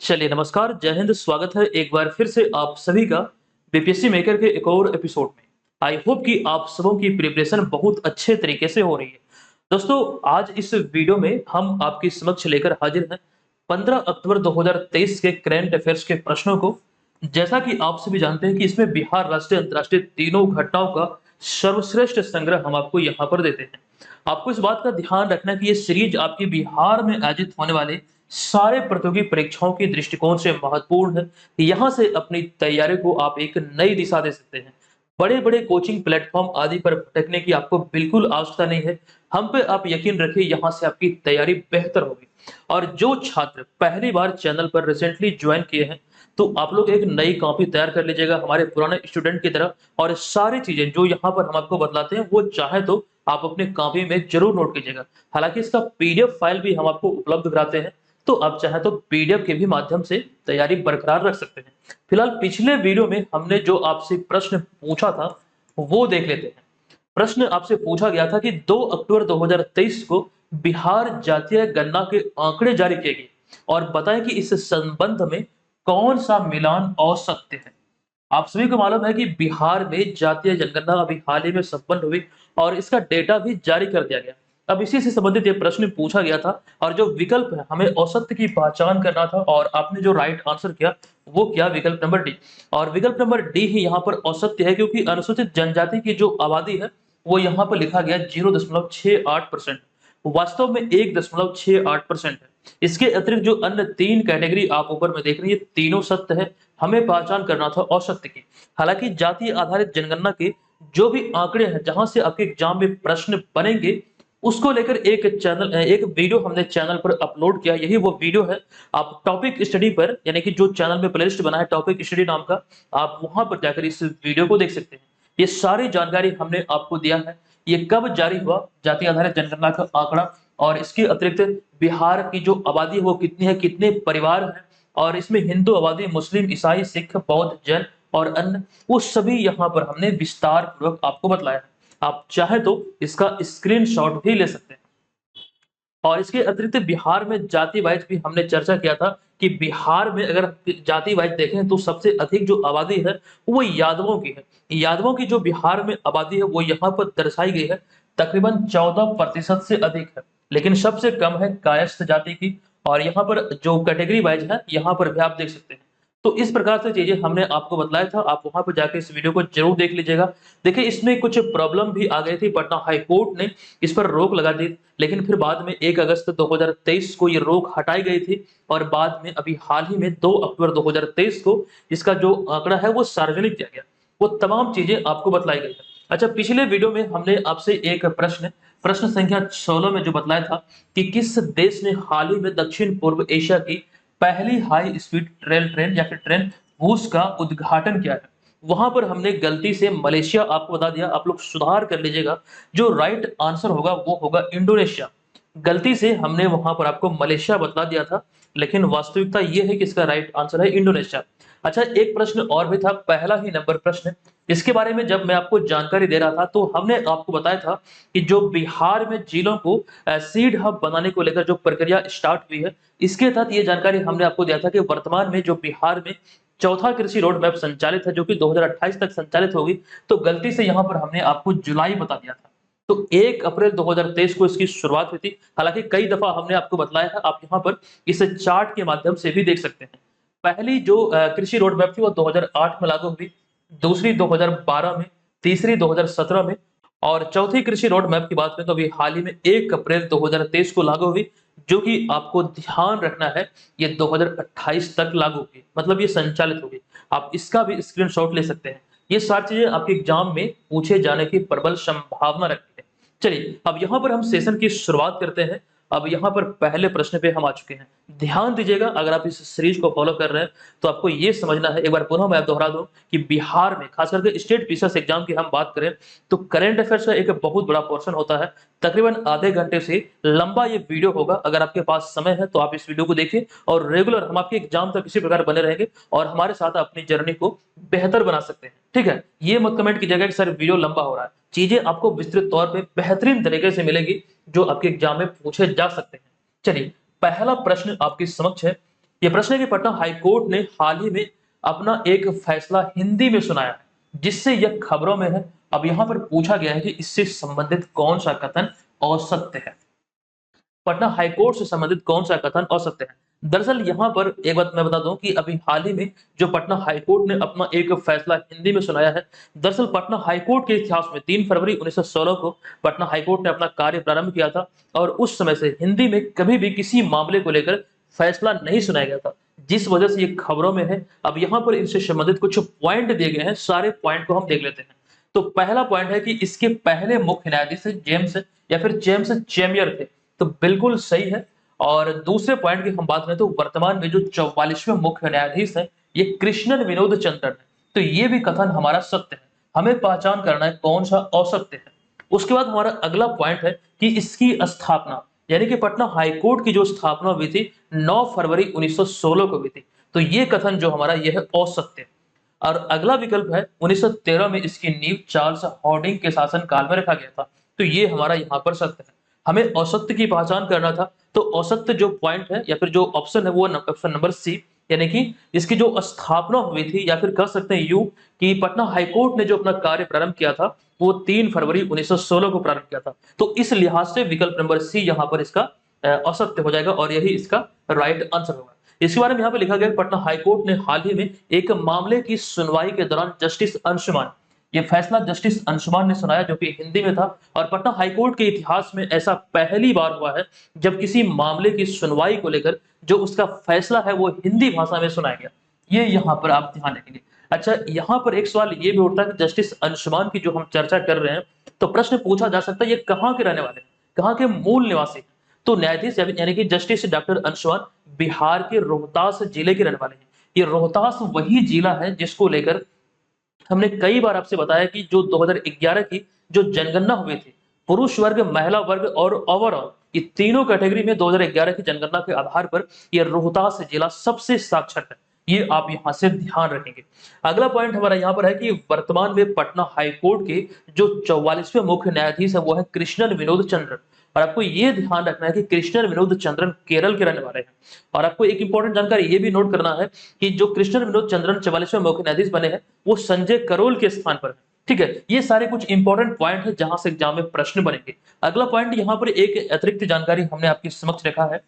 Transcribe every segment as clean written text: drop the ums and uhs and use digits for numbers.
चलिए नमस्कार, जय हिंद, स्वागत है एक बार फिर से आप सभी का बीपीएससी मेकर के एक और एपिसोड में। आई होप कि आप सबों की प्रिपरेशन बहुत अच्छे तरीके से हो रही है। दोस्तों, आज इस वीडियो में हम आपके समक्ष लेकर हाजिर हैं 15 अक्टूबर 2023 के करंट अफेयर्स के प्रश्नों को। जैसा कि आप सभी जानते हैं कि इसमें बिहार, राष्ट्रीय, अंतर्राष्ट्रीय तीनों घटनाओं का सर्वश्रेष्ठ संग्रह हम आपको यहाँ पर देते हैं। आपको इस बात का ध्यान रखना है कि ये सीरीज आपकी बिहार में आयोजित होने वाले सारे प्रतियोगी परीक्षाओं के दृष्टिकोण से महत्वपूर्ण है। यहाँ से अपनी तैयारी को आप एक नई दिशा दे सकते हैं। बड़े-बड़े कोचिंग प्लेटफॉर्म आदि पर भटकने की आपको बिल्कुल आवश्यकता नहीं है। हम पे आप यकीन रखिए, यहाँ से आपकी तैयारी बेहतर होगी। और जो छात्र पहली बार चैनल पर रिसेंटली ज्वाइन किए हैं, तो आप लोग एक नई कॉपी तैयार कर लीजिएगा हमारे पुराने स्टूडेंट की तरह। और सारी चीजें जो यहाँ पर हम आपको बतलाते हैं वो चाहे तो आप अपनी कॉपी में जरूर नोट कीजिएगा। हालांकि इसका पीडीएफ फाइल भी हम आपको उपलब्ध कराते हैं, तो आप चाहे तो पीडीएफ के भी माध्यम से तैयारी बरकरार रख सकते हैं। फिलहाल पिछले वीडियो में हमने जो आपसे प्रश्न पूछा था वो देख लेते हैं। प्रश्न आपसे पूछा गया था कि 2 अक्टूबर 2023 को बिहार जातीय गणना के आंकड़े जारी किए गए और बताएं कि इस संबंध में कौन सा मिलान औसत्य है। आप सभी को मालूम है कि बिहार में जातीय जनगणना अभी हाल ही में संपन्न हुई और इसका डेटा भी जारी कर दिया गया। अब इसी से संबंधित ये प्रश्न पूछा गया था और जो विकल्प है हमें औसत्य की पहचान करना था और आपने जो राइट आंसर किया वो किया विकल्प नंबर डी। और विकल्प नंबर डी ही यहाँ पर औसत्य है, क्योंकि अनुसूचित जनजाति की जो आबादी है वो यहाँ पर लिखा गया 0.68%, वास्तव में 1.68% है। इसके अतिरिक्त जो अन्य तीन कैटेगरी आप ऊपर में देख रही है तीनों सत्य है, हमें पहचान करना था औसत्य की। हालांकि जाति आधारित जनगणना के जो भी आंकड़े हैं जहां से आपके एग्जाम में प्रश्न बनेंगे उसको लेकर एक वीडियो हमने चैनल पर अपलोड किया। यही वो वीडियो है। आप टॉपिक स्टडी पर, यानी कि जो चैनल में प्लेलिस्ट बना है टॉपिक स्टडी नाम का, आप वहां पर जाकर इस वीडियो को देख सकते हैं। ये सारी जानकारी हमने आपको दिया है। ये कब जारी हुआ जाति आधारित जनगणना का आंकड़ा, और इसके अतिरिक्त बिहार की जो आबादी है वो कितनी है, कितने परिवार हैं, और इसमें हिंदू आबादी, मुस्लिम, ईसाई, सिख, बौद्ध, जैन और अन्य, वो सभी यहाँ पर हमने विस्तार पूर्वक आपको बतलाया है। आप चाहे तो इसका स्क्रीनशॉट भी ले सकते हैं। और इसके अतिरिक्त बिहार में जाति वाइज भी हमने चर्चा किया था कि बिहार में अगर जाति वाइज देखें तो सबसे अधिक जो आबादी है वो यादवों की है। यादवों की जो बिहार में आबादी है वो यहाँ पर दर्शाई गई है, तकरीबन 14% से अधिक है। लेकिन सबसे कम है कायस्थ जाति की। और यहाँ पर जो कैटेगरी वाइज है यहाँ पर भी आप देख सकते हैं। तो इस प्रकार से चीजें हमने आपको बतलाया था, आप वहां पर जाकर इस वीडियो को जरूर देख लीजिएगा। देखिए, इसमें कुछ प्रॉब्लम भी आ गई थी, पटना हाई कोर्ट ने इस पर रोक लगा दी, लेकिन फिर बाद में 1 अगस्त 2023 को ये रोक हटाई गई थी और बाद में अभी हाल ही में 2 अक्टूबर 2023 को इसका जो आंकड़ा है वो सार्वजनिक किया गया। वो तमाम चीजें आपको बतलाई गई है। अच्छा, पिछले वीडियो में हमने आपसे एक प्रश्न संख्या 16 में जो बतलाया था कि किस देश ने हाल ही में दक्षिण पूर्व एशिया की पहली हाई स्पीड रेल ट्रेन या फिर ट्रेन भूस का उद्घाटन किया है, वहां पर हमने गलती से मलेशिया आपको बता दिया। आप लोग सुधार कर लीजिएगा, जो राइट आंसर होगा वो होगा इंडोनेशिया। गलती से हमने वहां पर आपको मलेशिया बतला दिया था, लेकिन वास्तविकता ये है कि इसका राइट आंसर है इंडोनेशिया। अच्छा, एक प्रश्न और भी था, पहला ही नंबर प्रश्न। इसके बारे में जब मैं आपको जानकारी दे रहा था तो हमने आपको बताया था कि जो बिहार में जिलों को सीड हब बनाने को लेकर जो प्रक्रिया स्टार्ट हुई है, इसके तहत ये जानकारी हमने आपको दिया था कि वर्तमान में जो बिहार में चौथा कृषि रोड मैप संचालित है, जो कि 2028 तक संचालित होगी। तो गलती से यहाँ पर हमने आपको जुलाई बता दिया था। तो 1 अप्रैल 2023 को इसकी शुरुआत हुई थी। हालांकि कई दफा हमने आपको बतलाया है, आप यहाँ पर इस चार्ट के माध्यम से भी देख सकते हैं। पहली जो कृषि रोड मैप थी वो 2008 में लागू हुई, दूसरी 2012 में, तीसरी 2017 में, और चौथी कृषि रोड मैप की बात करें तो अभी हाल ही में 1 अप्रैल 2023 को लागू हुई, जो कि आपको ध्यान रखना है ये 2028 तक लागू होगी, मतलब ये संचालित होगी। आप इसका भी स्क्रीनशॉट ले सकते हैं। ये सारी चीजें आपके एग्जाम में पूछे जाने की प्रबल संभावना रखती है। चलिए, अब यहाँ पर हम सेशन की शुरुआत करते हैं। अब यहाँ पर पहले प्रश्न पे हम आ चुके हैं। ध्यान दीजिएगा, अगर आप इस सीरीज को फॉलो कर रहे हैं तो आपको ये समझना है, एक बार पुनः मैं दोहरा दूं कि बिहार में खास करके स्टेट पीसीएस एग्जाम की हम बात करें तो करंट अफेयर्स का एक बहुत बड़ा पोर्शन होता है। तकरीबन आधे घंटे से लंबा ये वीडियो होगा। अगर आपके पास समय है तो आप इस वीडियो को देखिए और रेगुलर हम आपके एग्जाम तक इसी प्रकार बने रहेंगे और हमारे साथ अपनी जर्नी को बेहतर बना सकते हैं। ठीक है, ये मत कमेंट कीजिएगा कि सर वीडियो लंबा हो रहा है। चीजें आपको विस्तृत तौर पे बेहतरीन तरीके से मिलेगी जो आपके एग्जाम में पूछे जा सकते हैं। चलिए, पहला प्रश्न आपके समक्ष है ये प्रश्न है कि पटना हाईकोर्ट ने हाल ही में अपना एक फैसला हिंदी में सुनाया है, जिससे यह खबरों में है। अब यहाँ पर पूछा गया है कि इससे संबंधित कौन सा कथन असत्य है। पटना हाईकोर्ट से संबंधित कौन सा कथन असत्य है। दरअसल यहाँ पर एक बात मैं बता दूं कि अभी हाल ही में जो पटना हाईकोर्ट ने अपना एक फैसला हिंदी में सुनाया है। दरअसल पटना हाईकोर्ट के इतिहास में 3 फरवरी 1916 को पटना हाईकोर्ट ने अपना कार्य प्रारंभ किया था और उस समय से हिंदी में कभी भी किसी मामले को लेकर फैसला नहीं सुनाया गया था, जिस वजह से ये खबरों में है। अब यहाँ पर इनसे संबंधित कुछ पॉइंट दिए गए हैं, सारे पॉइंट को हम देख लेते हैं। तो पहला पॉइंट है कि इसके पहले मुख्य न्यायाधीश जेम्स या फिर जेम्स चेमियर थे, तो बिल्कुल सही है। और दूसरे पॉइंट की हम बात करें तो वर्तमान में जो 44वें मुख्य न्यायाधीश है ये कृष्णन विनोद चंद्रन है, तो ये भी कथन हमारा सत्य है। हमें पहचान करना है कौन सा असत्य है। उसके बाद हमारा अगला पॉइंट है कि इसकी स्थापना यानी कि पटना हाईकोर्ट की जो स्थापना हुई थी 9 फरवरी 1916 को हुई थी, तो ये कथन जो हमारा यह है असत्य है। और अगला विकल्प है 1913 में इसकी नींव चार्ल्स हॉर्डिंग के शासन काल में रखा गया था, तो ये हमारा यहाँ पर सत्य है। हमें असत्य की पहचान करना था, तो असत्य जो पॉइंट है या फिर जो ऑप्शन है वो ऑप्शन नंबर सी, यानी कि इसकी जो स्थापना हुई थी या फिर कह सकते हैं यूं कि पटना हाईकोर्ट ने जो अपना कार्य प्रारंभ किया था वो 3 फरवरी 1916 को प्रारंभ किया था। तो इस लिहाज से विकल्प नंबर सी यहाँ पर इसका असत्य हो जाएगा और यही इसका राइट आंसर होगा। इसके बारे में यहाँ पे लिखा गया पटना हाईकोर्ट ने हाल ही में एक मामले की सुनवाई के दौरान जस्टिस अंशुमान, ये फैसला जस्टिस अंशुमान ने सुनाया जो कि हिंदी में था। और पटना हाईकोर्ट के इतिहास में ऐसा पहली बार हुआ है जब किसी मामले की सुनवाई को लेकर जो उसका फैसला है वो हिंदी भाषा में सुनाया गया। ये यहाँ पर आप ध्यान रखेंगे। अच्छा, यहाँ पर एक सवाल ये भी उठता है कि जस्टिस अंशुमान की जो हम चर्चा कर रहे हैं, तो प्रश्न पूछा जा सकता है ये कहाँ के रहने वाले हैं, कहाँ के मूल निवासी हैं? तो न्यायाधीश यानी कि जस्टिस डॉक्टर अंशुमान बिहार के रोहतास जिले के रहने वाले हैं। ये रोहतास वही जिला है जिसको लेकर हमने कई बार आपसे बताया कि जो 2011 की जो जनगणना हुई थी, पुरुष वर्ग, महिला वर्ग और ओवरऑल ये तीनों कैटेगरी में 2011 की जनगणना के आधार पर ये रोहतास जिला सबसे साक्षर है। ये आप यहाँ से ध्यान रखेंगे। अगला पॉइंट हमारा यहाँ पर है कि वर्तमान में पटना हाईकोर्ट के जो 44वें मुख्य न्यायाधीश है वो है कृष्णन विनोद चंद्रन। और आपको ये ध्यान रखना है कि कृष्णन विनोद चंद्रन केरल के रहने वाले हैं। और आपको एक इंपॉर्टेंट जानकारी ये भी नोट करना है कि जो कृष्णन विनोद चंद्रन 44वें मुख्य न्यायाधीश बने हैं वो संजय करोल के स्थान पर है। ठीक है, ये सारे कुछ इंपॉर्टेंट पॉइंट है जहां से एग्जाम में प्रश्न बनेंगे। अगला पॉइंट यहाँ पर एक अतिरिक्त जानकारी हमने आपके समक्ष रखा है।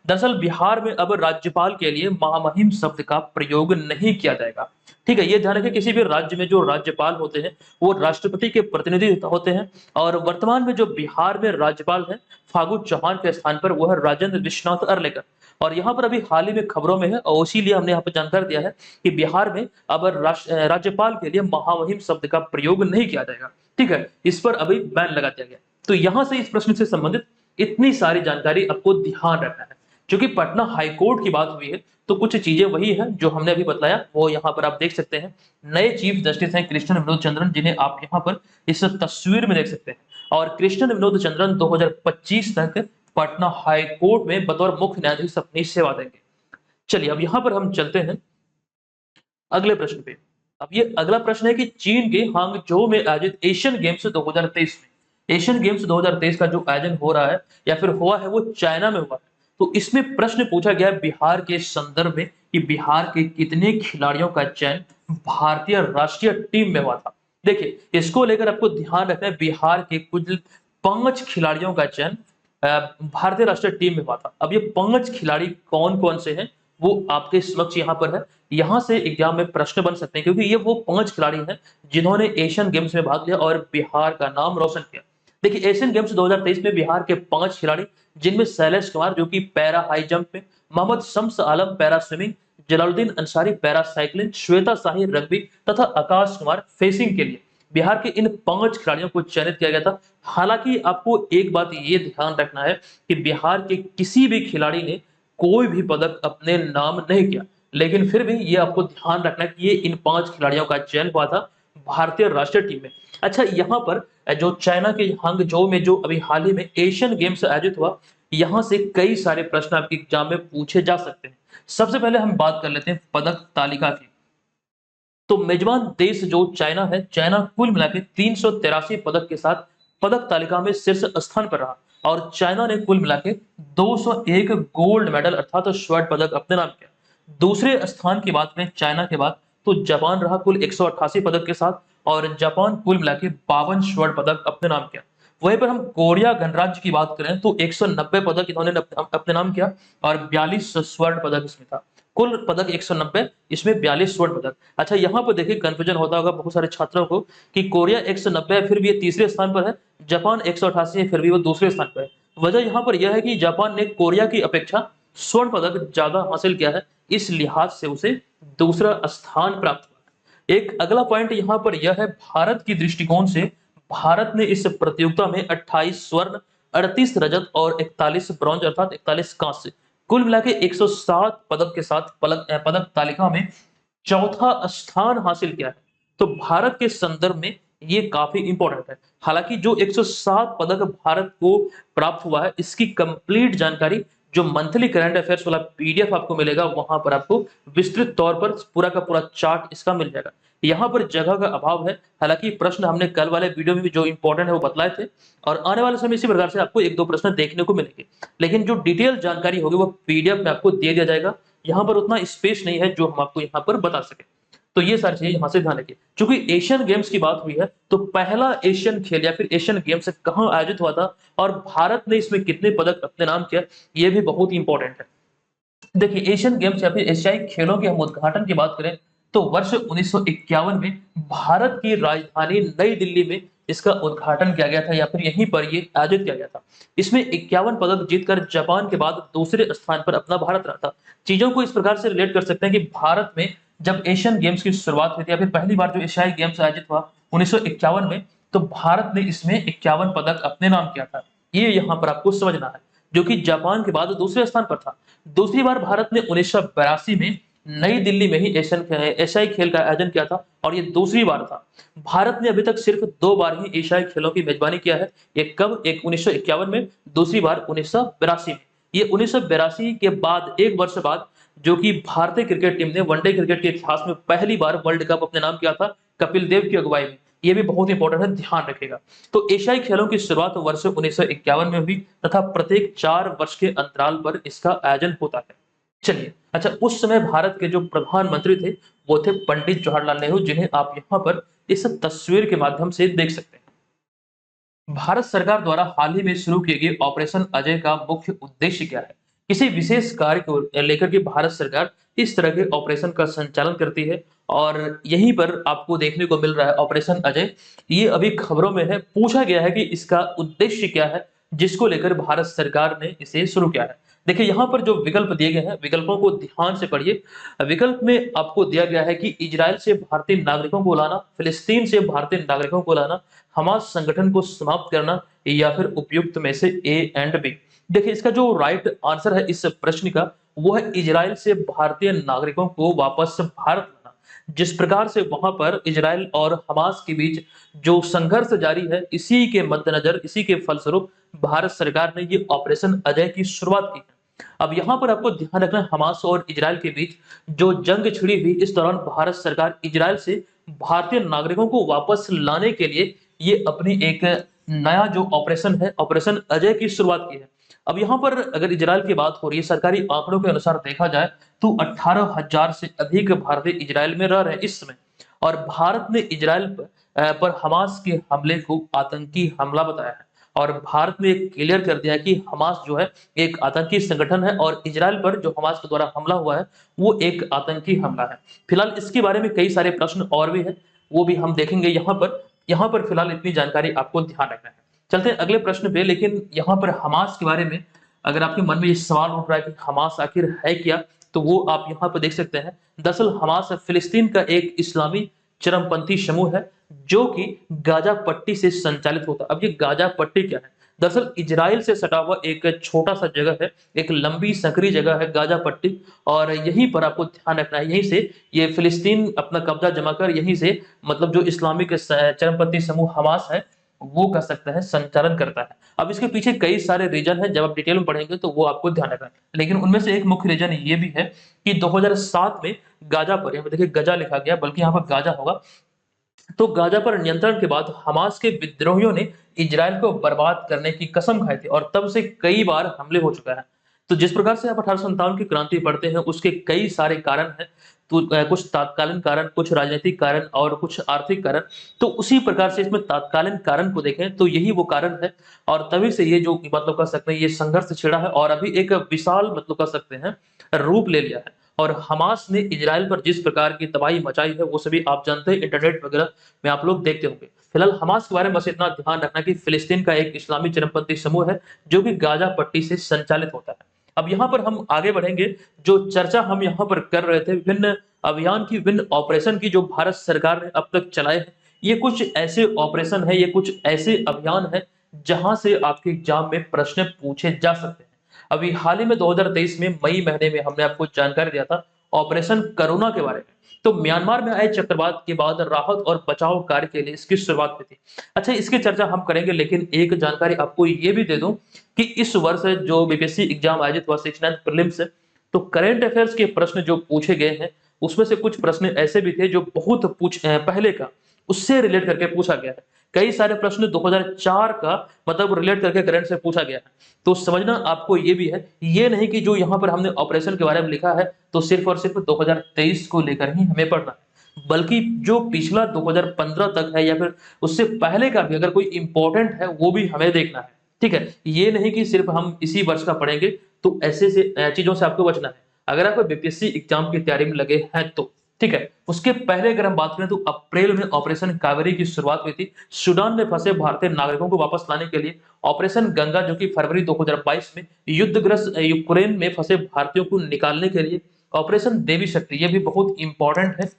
दरअसल बिहार में अब राज्यपाल के लिए महामहिम शब्द का प्रयोग नहीं किया जाएगा। ठीक है, ये ध्यान रखें किसी भी राज्य में जो राज्यपाल होते हैं वो राष्ट्रपति के प्रतिनिधि होते हैं। और वर्तमान में जो बिहार में राज्यपाल है फागू चौहान के स्थान पर वह राजेंद्र विश्वनाथ अर्लेकर। और यहाँ पर अभी हाल ही में खबरों में है और इसीलिए हमने यहाँ पर जानकारी दिया है कि बिहार में अब राज्यपाल के लिए महामहिम शब्द का प्रयोग नहीं किया जाएगा। ठीक है, इस पर अभी बैन लगा दिया गया। तो यहाँ से इस प्रश्न से संबंधित इतनी सारी जानकारी आपको ध्यान रखना है। क्योंकि पटना हाईकोर्ट की बात हुई है तो कुछ चीजें वही हैं जो हमने अभी बताया, वो यहाँ पर आप देख सकते हैं। नए चीफ जस्टिस हैं कृष्णन विनोद चंद्रन, जिन्हें आप यहाँ पर इस तस्वीर में देख सकते हैं। और कृष्णन विनोद चंद्रन 2025 तक पटना हाईकोर्ट में बतौर मुख्य न्यायाधीश अपनी सेवा देंगे। चलिए अब यहाँ पर हम चलते हैं अगले प्रश्न पे। अब ये अगला प्रश्न है कि चीन के हांगझोउ में आयोजित एशियन गेम्स 2023 में, एशियन गेम्स 2023 का जो आयोजन हो रहा है या फिर हुआ है वो चाइना में हुआ है। तो इसमें प्रश्न पूछा गया बिहार के संदर्भ में कि बिहार के कितने खिलाड़ियों का चयन भारतीय राष्ट्रीय टीम में हुआ था। देखिए, इसको लेकर आपको ध्यान रखना है बिहार के कुल 5 खिलाड़ियों का चयन भारतीय राष्ट्रीय टीम में हुआ था। अब ये 5 खिलाड़ी कौन कौन से हैं वो आपके समक्ष यहाँ पर है। यहाँ से एग्जाम में प्रश्न बन सकते हैं क्योंकि ये वो 5 खिलाड़ी हैं जिन्होंने एशियन गेम्स में भाग लिया और बिहार का नाम रोशन किया। देखिए, एशियन गेम्स 2023 में बिहार के 5 खिलाड़ी जिनमें शैलेश कुमार जो कि पैरा हाई जंप में, Mohammad Shams Alam para swimming, Jalaluddin Ansari para cycling, Shweta Shahi rugby तथा आकाश कुमार फेसिंग के लिए बिहार के इन 5 खिलाड़ियों को चयनित किया गया था। हालांकि आपको एक बात ये ध्यान रखना है कि बिहार के किसी भी खिलाड़ी ने कोई भी पदक अपने नाम नहीं किया, लेकिन फिर भी ये आपको ध्यान रखना है कि ये इन 5 खिलाड़ियों का चयन हुआ था भारतीय राष्ट्रीय टीम में। अच्छा, यहाँ पर जो चाइना के हांगझोउ में जो अभी हाल ही में एशियन गेम्स आयोजित हुआ, यहाँ से कई सारे प्रश्न आपके एग्जाम में पूछे जा सकते हैं। सबसे पहले हम बात कर लेते हैं पदक तालिका की। तो मेजबान देश जो चाइना है, चाइना कुल मिला के 383 पदक के साथ पदक तालिका में शीर्ष स्थान पर रहा और चाइना ने कुल मिला के 201 गोल्ड मेडल अर्थात स्वर्ण पदक अपने नाम किया। दूसरे स्थान की बात करें चाइना के बाद, तो जापान रहा कुल 188 पदक के साथ, और जापान कुल मिला के 52 स्वर्ण पदक अपने नाम किया। वहीं पर हम कोरिया गणराज्य की बात करें तो 190 पदक इन्होंने अपने नाम किया, और 42 स्वर्ण पदक इसमें था। कुल पदक 190, इसमें 42 स्वर्ण पदक। अच्छा, यहाँ पर देखिए कन्फ्यूजन होता होगा बहुत सारे छात्रों को कि कोरिया 190 है फिर भी ये तीसरे स्थान पर है, जापान 188 है फिर भी वो दूसरे स्थान पर है। वजह यहाँ पर यह है कि जापान ने कोरिया की अपेक्षा स्वर्ण पदक ज्यादा हासिल किया है, इस लिहाज से उसे दूसरा स्थान प्राप्त हुआ। एक अगला पॉइंट यहाँ पर यह है, भारत की दृष्टिकोण से भारत ने इस प्रतियोगिता में 28 स्वर्ण, 38 रजत और 41 ब्रॉन्ज अर्थात 41 कांस्य, कुल मिला के 107 पदक के साथ पदक तालिका में चौथा स्थान हासिल किया है। तो भारत के संदर्भ में ये काफी इंपॉर्टेंट है। हालांकि जो 107 पदक भारत को प्राप्त हुआ है, इसकी कंप्लीट जानकारी जो मंथली करंट अफेयर्स वाला पीडीएफ आपको मिलेगा, वहां पर आपको विस्तृत तौर पर पूरा का पूरा चार्ट इसका मिल जाएगा। यहाँ पर जगह का अभाव है, हालांकि प्रश्न हमने कल वाले वीडियो में भी जो इंपॉर्टेंट है वो बतलाए थे, और आने वाले समय इसी प्रकार से आपको एक दो प्रश्न देखने को मिलेंगे। लेकिन जो डिटेल जानकारी होगी वो पीडीएफ में आपको दे दिया जाएगा। यहाँ पर उतना स्पेस नहीं है जो हम आपको यहाँ पर बता सके। तो ये सारी चीजें यहाँ से ध्यान रखिए। चूंकि एशियन गेम्स की बात हुई है, तो पहला एशियन खेल या फिर एशियन गेम्स कहाँ आयोजित हुआ था और भारत ने इसमें कितने पदक अपने नाम किया, ये भी बहुत इंपॉर्टेंट है। देखिए, एशियन गेम्स या फिर एशियाई खेलों के हम उद्घाटन की बात करें तो वर्ष 1951 में भारत की राजधानी नई दिल्ली में इसका उद्घाटन किया गया था, या फिर यहीं पर ये आयोजित किया गया था। इसमें 51 पदक जीतकर जापान के बाद दूसरे स्थान पर अपना भारत रहा था। चीजों को इस प्रकार से रिलेट कर सकते हैं कि भारत में जब एशियन गेम्स की शुरुआत हुई थी, या फिर पहली बार जो एशियाई गेम्स आयोजित हुआ 1951 में, तो भारत ने इसमें 51 पदक अपने नाम किया था। ये यहाँ पर आपको समझना है, जो कि जापान के बाद दूसरे स्थान पर था। दूसरी बार भारत ने 1982 में नई दिल्ली में ही एशियाई खेल का आयोजन किया था, और ये दूसरी बार था। भारत ने अभी तक सिर्फ 2 बार ही एशियाई खेलों की मेजबानी किया है। एक कब? एक 1951 में, दूसरी बार 1982 में। ये 1982 के बाद एक वर्ष बाद, जो कि भारतीय क्रिकेट टीम ने वनडे क्रिकेट के इतिहास में पहली बार वर्ल्ड कप अपने नाम किया था, कपिल देव की अगुवाई में। ये भी बहुत इंपॉर्टेंट है, ध्यान रखेगा। तो एशियाई खेलों की शुरुआत वर्ष 1951 में हुई, तथा प्रत्येक 4 वर्ष के अंतराल पर इसका आयोजन होता है। चलिए, अच्छा, उस समय भारत के जो प्रधानमंत्री थे वो थे पंडित जवाहरलाल नेहरू, जिन्हें आप यहाँ पर इस तस्वीर के माध्यम से देख सकते हैं। भारत सरकार द्वारा हाल ही में शुरू किए गए ऑपरेशन अजय का मुख्य उद्देश्य क्या है? किसी विशेष कार्य को लेकर के भारत सरकार इस तरह के ऑपरेशन का संचालन करती है, और यहीं पर आपको देखने को मिल रहा है ऑपरेशन अजय। ये अभी खबरों में है, पूछा गया है कि इसका उद्देश्य क्या है जिसको लेकर भारत सरकार ने इसे शुरू किया है। देखिए, यहाँ पर जो विकल्प दिए गए हैं, विकल्पों को ध्यान से पढ़िए। विकल्प में आपको दिया गया है कि इजराइल से भारतीय नागरिकों को लाना, फिलिस्तीन से भारतीय नागरिकों को लाना, हमास संगठन को समाप्त करना, या फिर उपयुक्त में से ए एंड बी। देखिए, इसका जो राइट आंसर है इस प्रश्न का, वो है इजराइल से भारतीय नागरिकों को वापस भारत लाना। जिस प्रकार से वहां पर इजराइल और हमास के बीच जो संघर्ष जारी है, इसी के मद्देनजर, इसी के फलस्वरूप भारत सरकार ने ये ऑपरेशन अजय की शुरुआत की है। अब यहाँ पर आपको ध्यान रखना है, हमास और इजराइल के बीच जो जंग छिड़ी हुई, इस दौरान भारत सरकार इजराइल से भारतीय नागरिकों को वापस लाने के लिए ये अपनी एक नया जो ऑपरेशन है, ऑपरेशन अजय की शुरुआत की है। अब यहाँ पर अगर इजराइल की बात हो रही है, सरकारी आंकड़ों के अनुसार देखा जाए तो 18,000 से अधिक भारतीय इजराइल में रह रहे हैं इस समय, और भारत ने इजराइल पर हमास के हमले को आतंकी हमला बताया है। और भारत ने क्लियर कर दिया कि हमास जो है एक आतंकी संगठन है, और इजराइल पर जो हमास के द्वारा हमला हुआ है वो एक आतंकी हमला है। फिलहाल इसके बारे में कई सारे प्रश्न और भी है, वो भी हम देखेंगे यहाँ पर फिलहाल इतनी जानकारी आपको ध्यान रखना है। चलते हैं अगले प्रश्न पे, लेकिन यहाँ पर हमास के बारे में अगर आपके मन में ये सवाल उठ रहा है कि हमास आखिर है क्या, तो वो आप यहाँ पर देख सकते हैं। दरअसल हमास फिलिस्तीन का एक इस्लामी चरमपंथी समूह है, जो कि गाजा पट्टी से संचालित होता है। अब ये गाजा पट्टी क्या है? दरअसल इजराइल से सटा हुआ एक छोटा सा जगह है, एक लंबी सकरी जगह है गाजा पट्टी, और यहीं पर आपको ध्यान रखना है, यहीं से ये फिलिस्तीन अपना कब्जा जमा कर, यहीं से मतलब जो इस्लामिक चरमपंथी समूह हमास है वो कर सकता है, संचालन करता है। अब इसके पीछे कई सारे रीजन है, जब आप डिटेल में पढ़ेंगे तो वो आपको ध्यान रखना है, लेकिन उनमें से एक मुख्य रीजन ये भी है कि 2007 में गाजा पर, यहाँ पे देखिए गजा लिखा गया, बल्कि यहाँ पर गाजा होगा, तो गाजा पर नियंत्रण के बाद हमास के विद्रोहियों ने इजराइल को बर्बाद करने की कसम खाई थी, और तब से कई बार हमले हो चुका है। तो जिस प्रकार से आप 1857 की क्रांति पढ़ते हैं, उसके कई सारे कारण हैं। तो कुछ तात्कालीन कारण, कुछ राजनीतिक कारण और कुछ आर्थिक कारण। तो उसी प्रकार से इसमें तात्कालीन कारण को देखें तो यही वो कारण है और तभी से ये जो मतलब कह सकते हैं ये संघर्ष छिड़ा है और अभी एक विशाल मतलब कह सकते हैं रूप ले लिया है। और हमास ने इजराइल पर जिस प्रकार की तबाही मचाई है वो सभी आप जानते हैं, इंटरनेट वगैरह में आप लोग देखते होंगे। फिलहाल हमास के बारे में बस इतना ध्यान रखना कि फिलिस्तीन का एक इस्लामी चरमपंथी समूह है जो कि गाजा पट्टी से संचालित होता है। अब यहाँ पर हम आगे बढ़ेंगे। जो चर्चा हम यहाँ पर कर रहे थे विभिन्न अभियान की, विभिन्न ऑपरेशन की जो भारत सरकार ने अब तक चलाए हैं, ये कुछ ऐसे ऑपरेशन है, ये कुछ ऐसे अभियान है जहां से आपके एग्जाम में प्रश्न पूछे जा सकते हैं। अभी हाल ही में 2023 में मई महीने में हमने आपको जानकारी दिया था ऑपरेशन करुणा के बारे में। तो म्यांमार में आए चक्रवात के बाद राहत और बचाव कार्य के लिए इसकी शुरुआत हुई थी। अच्छा, इसकी चर्चा हम करेंगे, लेकिन एक जानकारी आपको ये भी दे दूं कि इस वर्ष जो बीपीएससी एग्जाम आयोजित हुआ 69 प्रीलिम्स, तो करंट अफेयर्स के प्रश्न जो पूछे गए हैं उसमें से कुछ प्रश्न ऐसे भी थे जो बहुत पहले का उससे रिलेट करके पूछा गया है। कई सारे प्रश्न 2004 का मतलब रिलेट करके करंट से पूछा गया है। तो समझना आपको ये भी है, ये नहीं कि जो यहाँ पर हमने ऑपरेशन के बारे में लिखा है तो सिर्फ और सिर्फ 2023 को लेकर ही हमें पढ़ना है, बल्कि जो पिछला 2015 तक है या फिर उससे पहले का भी अगर कोई इंपॉर्टेंट है वो भी हमें देखना है। ठीक है, ये नहीं कि सिर्फ हम इसी वर्ष का पढ़ेंगे। तो ऐसे से चीजों से आपको बचना है अगर आप बीपीएससी एग्जाम की तैयारी में लगे हैं तो। ठीक है, उसके पहले अगर हम बात करें तो अप्रैल में ऑपरेशन कावेरी की शुरुआत हुई थी। सूडान में फंसे भारतीय नागरिकों को वापस लाने के लिए ऑपरेशन गंगा, जो कि फरवरी 2022 में युद्धग्रस्त यूक्रेन में फंसे भारतीयों को निकालने के लिए ऑपरेशन देवी शक्ति, ये भी बहुत इंपॉर्टेंट है,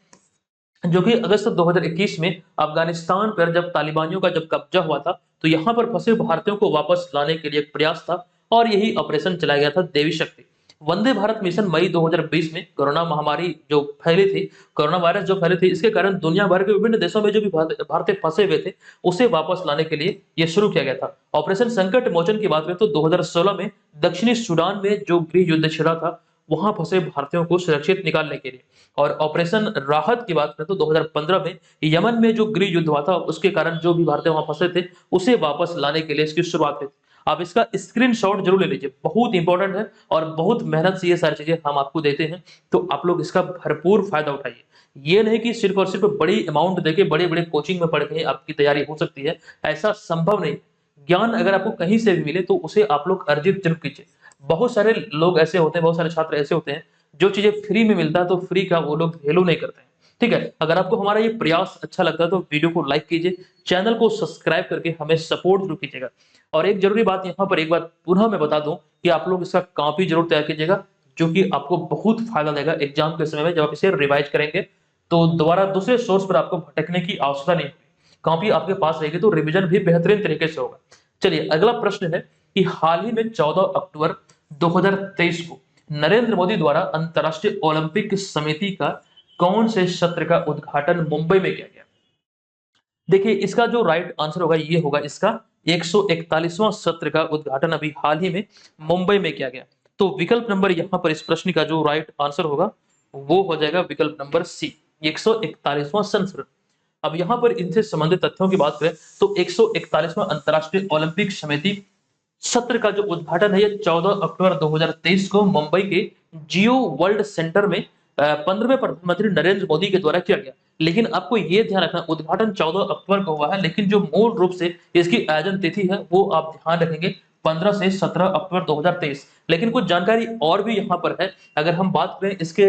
जो कि अगस्त 2021 में अफगानिस्तान पर जब तालिबानियों का जब कब्जा हुआ था तो यहाँ पर फंसे भारतीयों को वापस लाने के लिए एक प्रयास था और यही ऑपरेशन चलाया गया था देवी शक्ति। वंदे भारत मिशन मई 2020 में कोरोना महामारी जो फैली थी, कोरोना वायरस जो फैली थी, इसके कारण दुनिया भर के विभिन्न देशों में जो भी भारतीय फंसे हुए थे उसे वापस लाने के लिए यह शुरू किया गया था। ऑपरेशन संकट मोचन की बात करें तो 2016 में दक्षिणी सूडान में जो गृह युद्ध छिड़ा था वहां फंसे भारतीयों को सुरक्षित निकालने के लिए। और ऑपरेशन राहत की बात करें तो 2015 में यमन में जो गृह युद्ध हुआ था उसके कारण जो भी भारतीय वहां फंसे थे उसे वापस लाने के लिए इसकी शुरुआत हुई थी। आप इसका स्क्रीनशॉट जरूर ले लीजिए, बहुत इंपॉर्टेंट है और बहुत मेहनत से ये सारी चीजें हम आपको देते हैं, तो आप लोग इसका भरपूर फायदा उठाइए। ये नहीं कि सिर्फ और सिर्फ बड़ी अमाउंट देके बड़े बड़े कोचिंग में पढ़ के आपकी तैयारी हो सकती है, ऐसा संभव नहीं। ज्ञान अगर आपको कहीं से भी मिले तो उसे आप लोग अर्जित जरूर कीजिए। बहुत सारे लोग ऐसे होते हैं, बहुत सारे छात्र ऐसे होते हैं जो चीजें फ्री में मिलता है तो फ्री का वो लोग वैल्यू नहीं करते हैं। ठीक है, अगर आपको हमारा ये प्रयास अच्छा लगता है तो वीडियो को लाइक कीजिए, चैनल को सब्सक्राइब करके हमें सपोर्ट जरूर कीजिएगा। और एक जरूरी बात यहाँ पर एक बार पुनः मैं बता दूं कि आप लोग इसका कॉपी जरूर तैयार कीजिएगा, जो कि आपको बहुत फायदा देगा एग्जाम के समय में। जब आप इसे रिवाइज करेंगे तो दोबारा दूसरे सोर्स पर आपको भटकने की आवश्यकता नहीं होगी, कॉपी आपके पास रहेगी तो रिविजन भी बेहतरीन तरीके से होगा। चलिए, अगला प्रश्न है कि हाल ही में 14 अक्टूबर 2023 को नरेंद्र मोदी द्वारा अंतर्राष्ट्रीय ओलंपिक समिति का कौन से सत्र का उद्घाटन मुंबई में किया गया? देखिए, इसका जो राइट आंसर होगा ये होगा इसका 141वां सत्र का उद्घाटन अभी हाल ही में मुंबई में किया गया। तो विकल्प नंबर यहाँ पर इस प्रश्न का जो राइट आंसर होगा वो हो जाएगा विकल्प नंबर सी, 141वां संस्करण। अब यहाँ पर इनसे संबंधित तथ्यों की बात करें तो 141वां अंतर्राष्ट्रीय ओलंपिक समिति सत्र का जो उद्घाटन है ये 14 अक्टूबर 2023 को मुंबई के जियो वर्ल्ड सेंटर में 15वें प्रधानमंत्री नरेंद्र मोदी के द्वारा किया गया। लेकिन आपको ये ध्यान रखना, उद्घाटन 14 अक्टूबर को हुआ है, लेकिन जो मूल रूप से इसकी आयोजन तिथि है वो आप ध्यान रखेंगे 15 से 17 अक्टूबर 2023। लेकिन कुछ जानकारी और भी यहाँ पर है। अगर हम बात करें इसके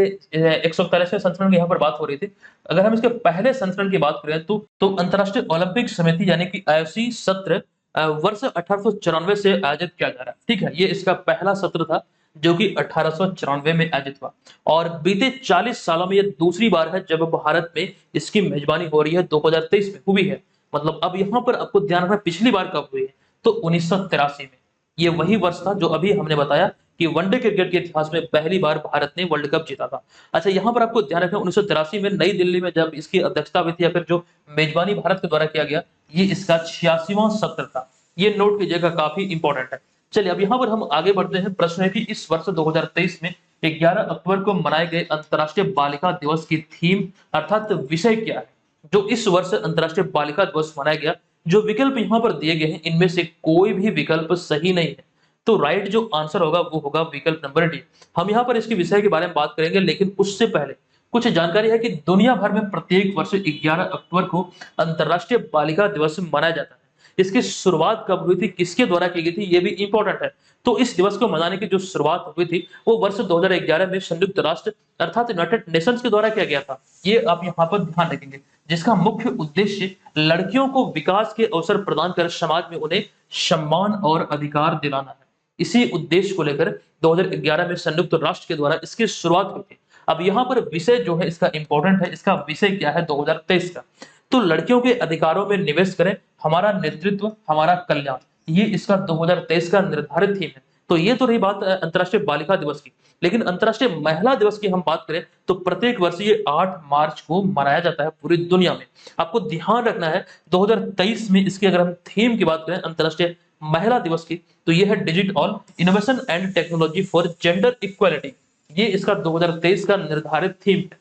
141वें संस्करण की यहाँ पर बात हो रही थी, अगर हम इसके पहले संस्करण की बात करें तो अंतर्राष्ट्रीय ओलंपिक समिति यानी कि आईओसी सत्र वर्ष 1894 से आयोजित किया जा रहा है। ठीक है, ये इसका पहला सत्र था जो कि 1894 में आयोजित हुआ और बीते 40 सालों में यह दूसरी बार है जब भारत में इसकी मेजबानी हो रही है। 2023 में हुई है, मतलब अब यहाँ पर आपको ध्यान रखना पिछली बार कब हुई है तो 1983 में। ये वही वर्ष था जो अभी हमने बताया कि वनडे क्रिकेट के इतिहास में पहली बार भारत ने वर्ल्ड कप जीता था। अच्छा, यहाँ पर आपको ध्यान रखना 1983 में नई दिल्ली में जब इसकी अध्यक्षता हुई थी या फिर जो मेजबानी भारत के द्वारा किया गया, ये इसका 86वां सत्र था। ये नोट कीजिएगा, काफी इंपॉर्टेंट है। चलिए, अब यहाँ पर हम आगे बढ़ते हैं। प्रश्न है कि इस वर्ष 2023 में 11 अक्टूबर को मनाए गए अंतर्राष्ट्रीय बालिका दिवस की थीम अर्थात विषय क्या है? जो इस वर्ष अंतर्राष्ट्रीय बालिका दिवस मनाया गया, जो विकल्प यहाँ पर दिए गए हैं इनमें से कोई भी विकल्प सही नहीं है। तो राइट जो आंसर होगा वो होगा विकल्प नंबर डी। हम यहाँ पर इसके विषय के बारे में बात करेंगे, लेकिन उससे पहले कुछ जानकारी है कि दुनिया भर में प्रत्येक वर्ष 11 अक्टूबर को अंतर्राष्ट्रीय बालिका दिवस मनाया जाता है। इसकी शुरुआत कब हुई थी, किसके द्वारा की गई थी, ये भी इंपॉर्टेंट है। तो इस दिवस को मनाने की जो शुरुआत हुई थी वो वर्ष 2011 में संयुक्त राष्ट्र अर्थात यूनाइटेड नेशंस के द्वारा किया गया था। ये आप यहाँ पर ध्यान रखेंगे, जिसका मुख्य उद्देश्य लड़कियों को विकास के अवसर प्रदान कर समाज में उन्हें सम्मान और अधिकार दिलाना है। इसी उद्देश्य को लेकर 2011 में संयुक्त राष्ट्र के द्वारा इसकी शुरुआत हुई थी। अब यहाँ पर विषय जो है इसका इंपॉर्टेंट है, इसका विषय क्या है 2023 का, तो लड़कियों के अधिकारों में निवेश करें, हमारा नेतृत्व, हमारा कल्याण, ये इसका 2023 का निर्धारित थीम है। तो ये तो रही बात अंतर्राष्ट्रीय बालिका दिवस की, लेकिन अंतर्राष्ट्रीय महिला दिवस की हम बात करें तो प्रत्येक वर्ष ये 8 मार्च को मनाया जाता है पूरी दुनिया में। आपको ध्यान रखना है 2023 में इसकी अगर हम थीम की बात करें अंतर्राष्ट्रीय महिला दिवस की, तो ये है digital innovation and technology for gender equality. ये इसका 2023 का निर्धारित थीम है।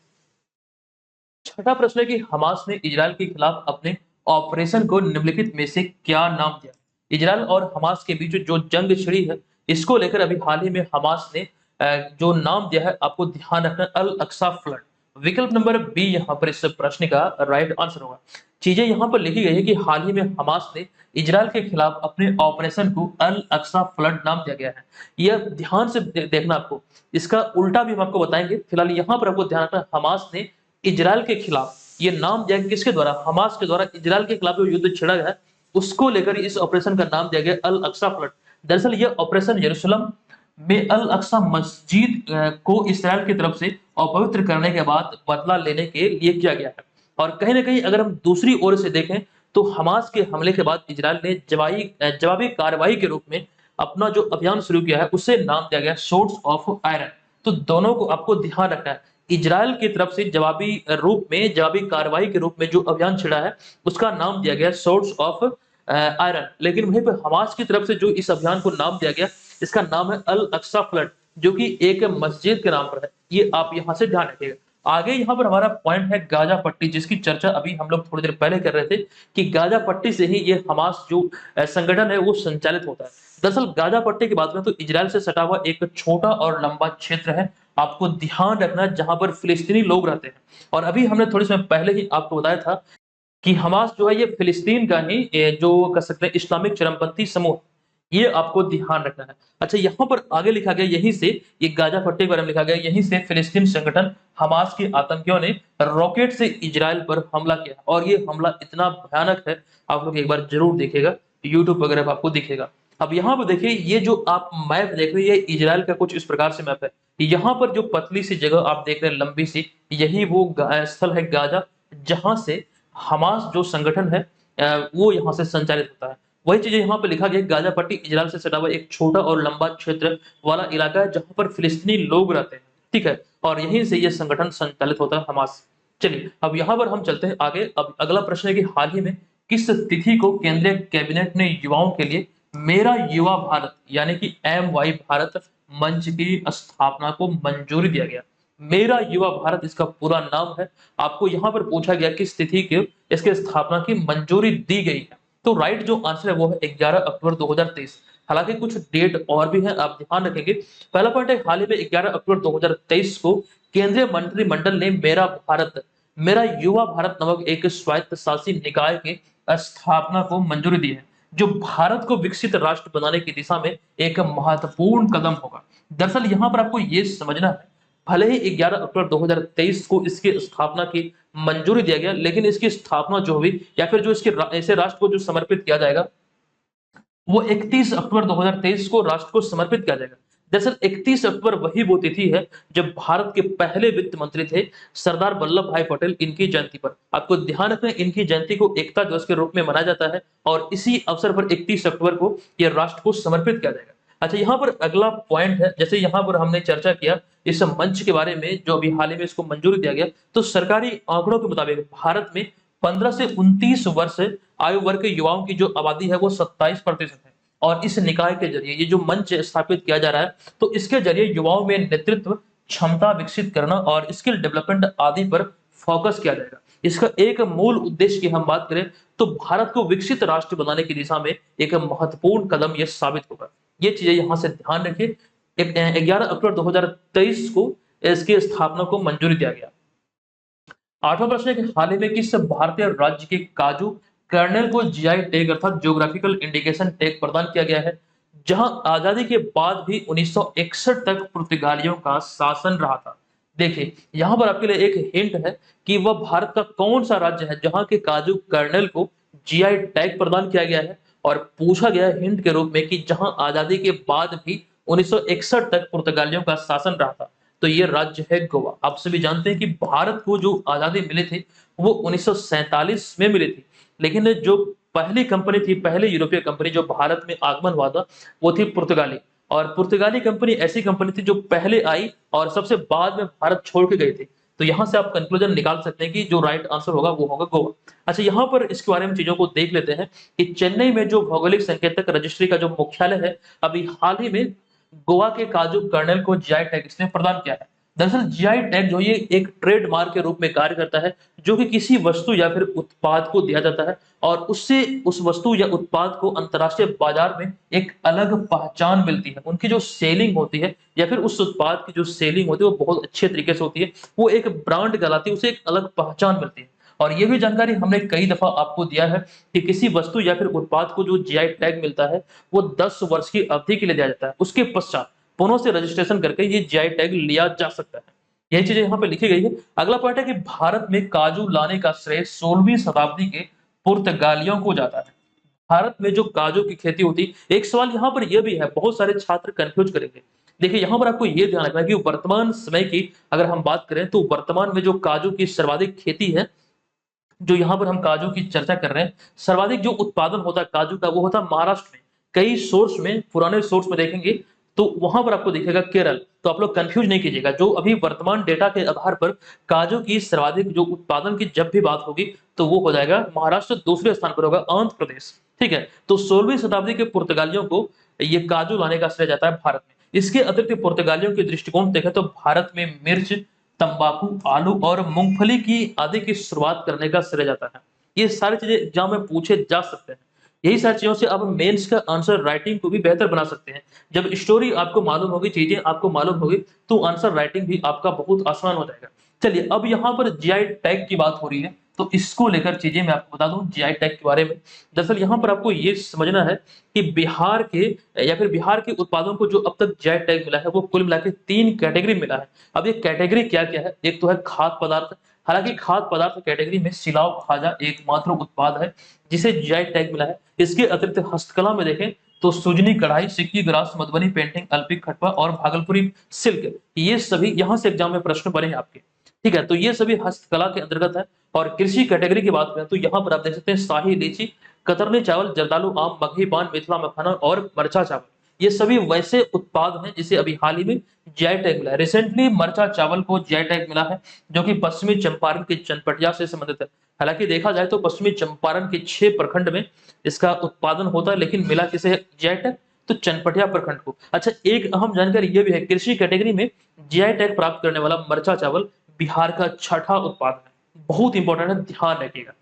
छठा प्रश्न है कि हमास ने इजरायल के खिलाफ अपने ऑपरेशन को निम्नलिखित में से क्या नाम दिया। इजरायल और हमास के बीच जो जंग छिड़ी है, इसको लेकर अभी हाल ही में हमास ने जो नाम दिया है, आपको ध्यान रखना, अल अक्सा फ्लड। विकल्प नंबर बी यहाँ पर इस प्रश्न का राइट आंसर होगा। चीजें यहाँ पर लिखी गई है कि हाल ही में हमास ने इजरायल के खिलाफ अपने ऑपरेशन को अल अक्सा फ्लड नाम दिया गया है। यह ध्यान से देखना आपको, इसका उल्टा भी हम आपको बताएंगे। फिलहाल यहाँ पर आपको ध्यान रखना, हमास ने इजरायल के खिलाफ ये नाम दिया, किसके द्वारा, हमास के द्वारा इजरायल के खिलाफ जो युद्ध छिड़ा गया है उसको लेकर इस ऑपरेशन का नाम दिया गया अल अक्सा फ्लड। दरअसल यह ऑपरेशन यरूशलेम में अल अक्सा मस्जिद को इसराइल की तरफ से अपवित्र करने के बाद बदला लेने के लिए किया गया है। और कहीं ना कहीं अगर हम दूसरी ओर से देखें तो हमास के हमले के बाद इजराइल ने जवाबी कार्रवाई के रूप में अपना जो अभियान शुरू किया है उसे नाम दिया गया सोर्स ऑफ आयरन। तो दोनों को आपको ध्यान रखना है, इजराइल की तरफ से जवाबी रूप में, जवाबी कार्रवाई के रूप में जो अभियान छिड़ा है उसका नाम दिया गया सोर्स ऑफ आयरन, लेकिन वहीं पर हमास की तरफ से जो इस अभियान को नाम दिया गया इसका नाम है अल अक्सा फ्लड, जो कि एक मस्जिद के नाम पर है। ये आप यहां से ध्यान रखिएगा। आगे यहाँ पर हमारा पॉइंट है गाजा पट्टी, जिसकी चर्चा अभी हम लोग थोड़ी देर पहले कर रहे थे कि गाजा पट्टी से ही ये हमास जो संगठन है वो संचालित होता है। दरअसल गाजा पट्टी की बात करें तो इजराइल से सटा हुआ एक छोटा और लंबा क्षेत्र है, आपको ध्यान रखना, जहां पर फिलिस्तीनी लोग रहते हैं। और अभी हमने थोड़े समय पहले ही आपको बताया था कि हमास जो है ये फिलिस्तीन का ही जो कह सकते हैं इस्लामिक चरमपंथी समूह, ये आपको ध्यान रखना है। अच्छा, यहाँ पर आगे लिखा गया, यहीं से ये गाजा पट्टी के बारे में लिखा गया, यहीं से फिलिस्तीन संगठन हमास के आतंकियों ने रॉकेट से इजराइल पर हमला किया और ये हमला इतना भयानक है, आप लोग एक बार जरूर देखिएगा, यूट्यूब वगैरह पर आपको दिखेगा। अब यहाँ पर देखिए, ये जो आप मैप देख रहे हैं ये इजराइल का कुछ इस प्रकार से मैप है। यहाँ पर जो पतली सी जगह आप देख रहे हैं लंबी सी, यही वो स्थल है गाजा, जहां से हमास जो संगठन है वो यहाँ से संचालित होता है। वही चीजें यहाँ पे लिखा गया, गाजा पट्टी इजराइल से सटा हुआ एक छोटा और लंबा क्षेत्र वाला इलाका है जहां पर फिलिस्तीनी लोग रहते हैं, ठीक है, और यहीं से ये संगठन संचालित होता है हमास। चलिए अब यहाँ पर हम चलते हैं आगे। अब अगला प्रश्न है कि हाल ही में किस तिथि को केंद्रीय कैबिनेट ने युवाओं के लिए मेरा युवा भारत यानी कि MY भारत मंच की स्थापना को मंजूरी दिया गया। मेरा युवा भारत इसका पूरा नाम है। आपको यहाँ पर पूछा गया किस तिथि के इसके स्थापना की मंजूरी दी गई है, तो राइट जो आंसर है वो है 11 अक्टूबर 2023। हालांकि कुछ डेट और भी हैं, आप ध्यान रखेंगे। पहला पॉइंट है, हाल ही में 11 अक्टूबर 2023 को केंद्रीय मंत्रिमंडल ने मेरा भारत मेरा युवा भारत नामक एक स्वायत्त शासी निकाय के स्थापना को मंजूरी दी है, जो भारत को विकसित राष्ट्र बनाने की दिशा में एक महत्वपूर्ण कदम होगा। दरअसल यहाँ पर आपको ये समझना है, भले ही 11 अक्टूबर 2023 को इसकी स्थापना की मंजूरी दिया गया, लेकिन इसकी स्थापना जो हुई या फिर जो इसके ऐसे राष्ट्र को जो समर्पित किया जाएगा वो 31 अक्टूबर 2023 को राष्ट्र को समर्पित किया जाएगा। दरअसल 31 अक्टूबर वही वो तिथि है जब भारत के पहले वित्त मंत्री थे सरदार वल्लभ भाई पटेल, इनकी जयंती पर। आपको ध्यान रखना, इनकी जयंती को एकता दिवस के रूप में मनाया जाता है और इसी अवसर पर 31 अक्टूबर को यह राष्ट्र को समर्पित किया जाएगा। अच्छा, यहाँ पर अगला पॉइंट है, जैसे यहाँ पर हमने चर्चा किया इस मंच के बारे में जो अभी हाल ही में इसको मंजूरी दिया गया, तो सरकारी आंकड़ों के मुताबिक भारत में 15 से 29 वर्ष आयु वर्ग के युवाओं की जो आबादी है वो 27% है। और इस निकाय के जरिए ये जो मंच स्थापित किया जा रहा है, तो इसके जरिए युवाओं में नेतृत्व क्षमता विकसित करना और स्किल डेवलपमेंट आदि पर फोकस किया जाएगा। इसका एक मूल उद्देश्य की हम बात करें तो भारत को विकसित राष्ट्र बनाने की दिशा में एक महत्वपूर्ण कदम यह साबित होगा। ये चीजें यहाँ से ध्यान रखिए। 11 अक्टूबर 2023 को इसकी स्थापना को मंजूरी दिया गया। 8वां प्रश्न है कि हाल ही में किस भारतीय राज्य के काजू कर्नेल को जीआई टैग अर्थात ज्योग्राफिकल इंडिकेशन टैग प्रदान किया गया है, जहां आजादी के बाद भी 1961 तक पुर्तगालियों का शासन रहा था। देखिए यहां पर आपके लिए एक हिंट है कि वह भारत का कौन सा राज्य है जहां के काजू कर्नेल को जीआई टैग प्रदान किया गया है, और पूछा गया है हिंट के रूप में कि जहां आजादी के बाद भी 1961 तक पुर्तगालियों का शासन रहा था। तो ये राज्य है गोवा। आप सभी जानते हैं कि भारत को जो आजादी मिले थे वो 1947 में मिली थी, लेकिन जो पहली कंपनी थी, पहले यूरोपीय कंपनी जो भारत में आगमन हुआ था वो थी पुर्तगाली। और पुर्तगाली कंपनी ऐसी कंपनी थी जो पहले आई और सबसे बाद में भारत छोड़ के गई थी। तो यहाँ से आप कंक्लूजन निकाल सकते हैं कि जो राइट आंसर होगा वो होगा गोवा। अच्छा, यहाँ पर इसके बारे में चीजों को देख लेते हैं कि चेन्नई में जो भौगोलिक संकेतक रजिस्ट्री का जो मुख्यालय है, अभी हाल ही में गोवा के काजू कर्नल को जीआई टैग इसने प्रदान किया है। दरअसल जीआई टैग जो ये एक ट्रेडमार्क के रूप में कार्य करता है, जो कि किसी वस्तु या फिर उत्पाद को दिया जाता है और उससे उस वस्तु या उत्पाद को अंतर्राष्ट्रीय बाजार में एक अलग पहचान मिलती है। उनकी जो सेलिंग होती है या फिर उस उत्पाद की जो सेलिंग होती है वो बहुत अच्छे तरीके से होती है, वो एक ब्रांड कहलाती है, उसे एक अलग पहचान मिलती है। और ये भी जानकारी हमने कई दफा आपको दिया है कि किसी वस्तु या फिर उत्पाद को जो जीआई टैग मिलता है वो 10 वर्ष की अवधि के लिए दिया जाता है। उसके पश्चात पुनः से रजिस्ट्रेशन करके ये जीआई टैग लिया जा सकता है। यही चीजें यहाँ पे लिखी गई है। अगला पॉइंट है कि भारत में काजू लाने का श्रेय 16वीं शताब्दी के पुर्तगालियों को जाता है। भारत में जो काजू की खेती होती, एक सवाल यहाँ पर यह भी है, बहुत सारे छात्र कंफ्यूज करेंगे। देखिए यहाँ पर आपको ये ध्यान रखना है कि वर्तमान समय की अगर हम बात करें तो वर्तमान में जो काजू की सर्वाधिक खेती है, जो यहाँ पर हम काजू की चर्चा कर रहे हैं, सर्वाधिक जो उत्पादन होता है काजू का वो होता है महाराष्ट्र में। कई सोर्स में, पुराने सोर्स में देखेंगे तो वहां पर आपको दिखेगा केरल। तो आप लोग कंफ्यूज नहीं कीजिएगा, जो अभी वर्तमान डेटा के आधार पर काजू की सर्वाधिक जो उत्पादन की जब भी बात होगी तो वो हो जाएगा महाराष्ट्र, दूसरे स्थान पर होगा आंध्र प्रदेश। ठीक है, तो 16वीं शताब्दी के पुर्तगालियों को ये काजू लाने का श्रेय जाता है भारत में। इसके अतिरिक्त पुर्तगालियों के दृष्टिकोण देखें तो भारत में मिर्च, तंबाकू, आलू और मूंगफली की आदि की शुरुआत करने का श्रेय जाता है। ये सारी चीजें एग्जाम में पूछे जा सकते हैं। यही सारी चीजों से आप मेंस का आंसर राइटिंग को भी बेहतर बना सकते हैं। जब स्टोरी आपको मालूम होगी, चीजें आपको मालूम होगी, तो आंसर राइटिंग भी आपका बहुत आसान हो जाएगा। चलिए अब यहाँ पर जीआई टैग की बात हो रही है, तो इसको लेकर चीजें मैं आपको बता दूं जीआई टैग के बारे में। दरअसल यहाँ पर आपको ये समझना है कि बिहार के या फिर बिहार के उत्पादों को जो अब तक जीआई टैग मिला है वो कुल मिला के 3 कैटेगरी मिला है। अब ये कैटेगरी क्या क्या है, एक तो है खाद्य पदार्थ। हालांकि खाद्य पदार्थ कैटेगरी में सिलाव खाजा एकमात्र उत्पाद है जिसे जीआई टैग मिला है। इसके अतिरिक्त हस्तकला में देखें तो सुजनी कढ़ाई, सिक्की ग्रास, मधुबनी पेंटिंग, अल्पिक खटवा और भागलपुरी सिल्क, ये सभी यहाँ से एग्जाम में प्रश्न बने हैं आपके। ठीक है, तो ये सभी हस्तकला के अंतर्गत है। और कृषि कैटेगरी की बात करें तो यहाँ पर आप देख सकते हैं शाही लीची, कतरनी चावल, जर्दालू आम, मगही पान, मिथिला मखाना और मरचा चावल, ये सभी वैसे उत्पाद हैं जिसे अभी हाल ही में जीआई टैग मिला है। रिसेंटली मरचा चावल को जीआई टैग मिला है, जो कि पश्चिमी चंपारण के चनपटिया से संबंधित है। हालांकि देखा जाए तो पश्चिमी चंपारण के 6 प्रखंड में इसका उत्पादन होता है, लेकिन मिला किसे है जीआई टैग, तो चनपटिया प्रखंड को। अच्छा, एक अहम जानकारी ये भी है, कृषि कैटेगरी में जीआई टैग प्राप्त करने वाला मरचा चावल बिहार का 6ठा उत्पाद है। बहुत इंपॉर्टेंट है, ध्यान रखिएगा।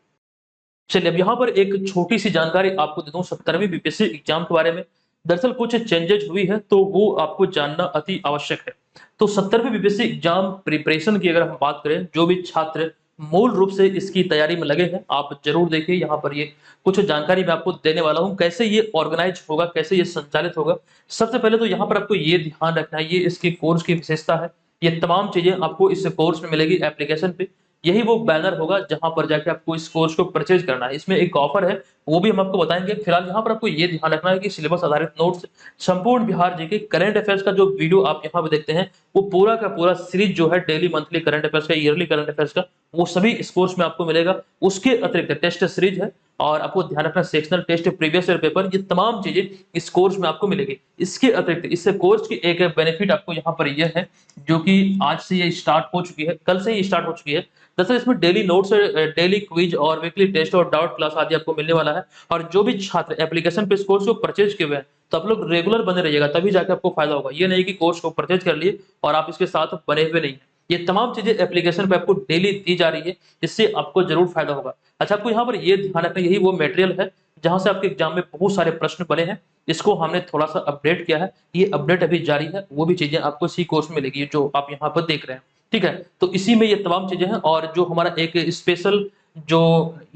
चलिए अब यहाँ पर एक छोटी सी जानकारी आपको दे दूं 17वीं बीपीएससी एग्जाम के बारे में। दरअसल कुछ चेंजेज हुई है तो वो आपको जानना अति आवश्यक है। तो 17वीं बीपीएससी एग्जाम प्रिपरेशन की अगर हम बात करें, जो भी छात्र मूल रूप से इसकी तैयारी में लगे हैं, आप जरूर देखिए। यहाँ पर ये कुछ जानकारी मैं आपको देने वाला हूँ, कैसे ये ऑर्गेनाइज होगा, कैसे ये संचालित होगा। सबसे पहले तो यहाँ पर आपको ये ध्यान रखना है, ये इसके कोर्स की विशेषता है। ये तमाम चीजें आपको इस कोर्स में मिलेगी एप्लीकेशन पे। यही वो बैनर होगा जहां पर जाके आपको इस कोर्स को परचेज करना है। इसमें एक ऑफर है, वो भी हम आपको बताएंगे। फिलहाल यहाँ पर आपको ये ध्यान रखना है कि सिलेबस आधारित नोट्स, संपूर्ण बिहार जीके, करंट अफेयर्स का जो वीडियो आप यहाँ पे देखते हैं वो पूरा का पूरा सीरीज जो है डेली, मंथली करंट अफेयर्स का, ईयरली करंट अफेयर्स का, वो सभी इस कोर्स में आपको मिलेगा। उसके अतिरिक्त टेस्ट सीरीज है और आपको ध्यान रखना sectional test, previous year paper, ये तमाम चीजें इस कोर्स में आपको मिलेगी। इसके अतिरिक्त इस कोर्स की एक बेनिफिट आपको यहाँ पर यह है, जो कि आज से ये स्टार्ट हो चुकी है, कल से ही स्टार्ट हो चुकी है। दरअसल इसमें डेली नोट्स, डेली क्विज और वीकली टेस्ट और डाउट क्लास आदि आपको मिलने वाला है। और जो भी छात्र एप्लीकेशन पे इस कोर्स को परचेज किए हुए हैं, तो आप लोग रेगुलर बने रहिएगा, तभी जाकर आपको फायदा होगा। ये नहीं कि कोर्स को परचेज कर लिए और आप इसके साथ बने हुए नहीं है। ये तमाम चीजें एप्लीकेशन पे आपको डेली दी जा रही है, जिससे आपको जरूर फायदा होगा। अच्छा, आपको यहाँ पर ये ध्यान रखना, यही वो मटेरियल है जहां से आपके एग्जाम में बहुत सारे प्रश्न बने हैं। इसको हमने थोड़ा सा अपडेट किया है, ये अपडेट अभी जारी है, वो भी चीजें आपको इसी कोर्स में मिलेगी जो आप यहाँ पर देख रहे हैं। ठीक है, तो इसी में ये तमाम चीजें हैं, और जो हमारा एक स्पेशल जो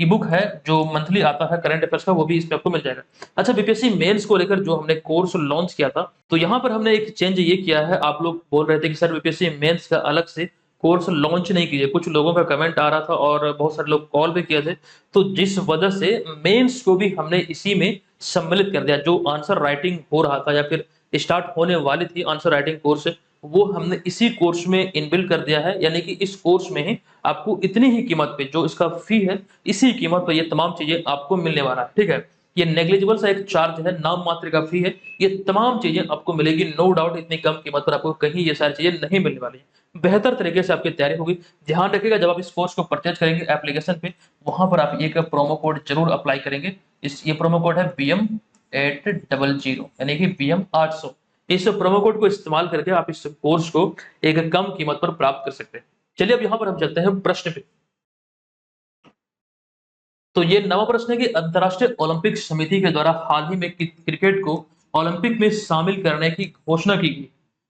ई बुक है जो मंथली आता है करंट अफेयर्स का, वो भी इसमें आपको मिल जाएगा। अच्छा, बीपीएससी मेंस को लेकर जो हमने कोर्स लॉन्च किया था, तो यहाँ पर हमने एक चेंज ये किया है। आप लोग बोल रहे थे कि सर बीपीएससी मेंस का अलग से कोर्स लॉन्च नहीं कीजिए, कुछ लोगों का कमेंट आ रहा था और बहुत सारे लोग कॉल भी किए थे, तो जिस वजह से मेंस को भी हमने इसी में सम्मिलित कर दिया। जो आंसर राइटिंग हो रहा था या फिर स्टार्ट होने वाली थी आंसर राइटिंग कोर्स, वो हमने इसी कोर्स में इनबिल्ड कर दिया है। यानी कि इस कोर्स में ही आपको इतनी ही कीमत पे, जो इसका फी है, इसी कीमत पे ये तमाम चीजें आपको मिलने वाला है। ठीक है, ये नेग्लिजिबल सा एक चार्ज है, नाम मात्र का फी है, ये तमाम चीजें आपको मिलेगी। नो डाउट इतनी कम कीमत पर आपको कहीं ये सारी चीजें नहीं मिलने वाली है। बेहतर तरीके से आपकी तैयारी होगी। ध्यान रखिएगा, जब आप इस कोर्स को परचेज करेंगे एप्लीकेशन पे, वहां पर आप एक प्रोमो कोड जरूर अप्लाई करेंगे। ये प्रोमो कोड है BM800, यानी कि BM800। इस प्रोमो कोड को इस्तेमाल करके आप इस कोर्स को एक कम कीमत पर प्राप्त कर सकते हैं। चलिए अब यहाँ पर हम चलते हैं प्रश्न पे। तो ये नवा प्रश्न है कि अंतर्राष्ट्रीय ओलंपिक समिति के द्वारा हाल ही में क्रिकेट को ओलंपिक में शामिल करने की घोषणा की गई।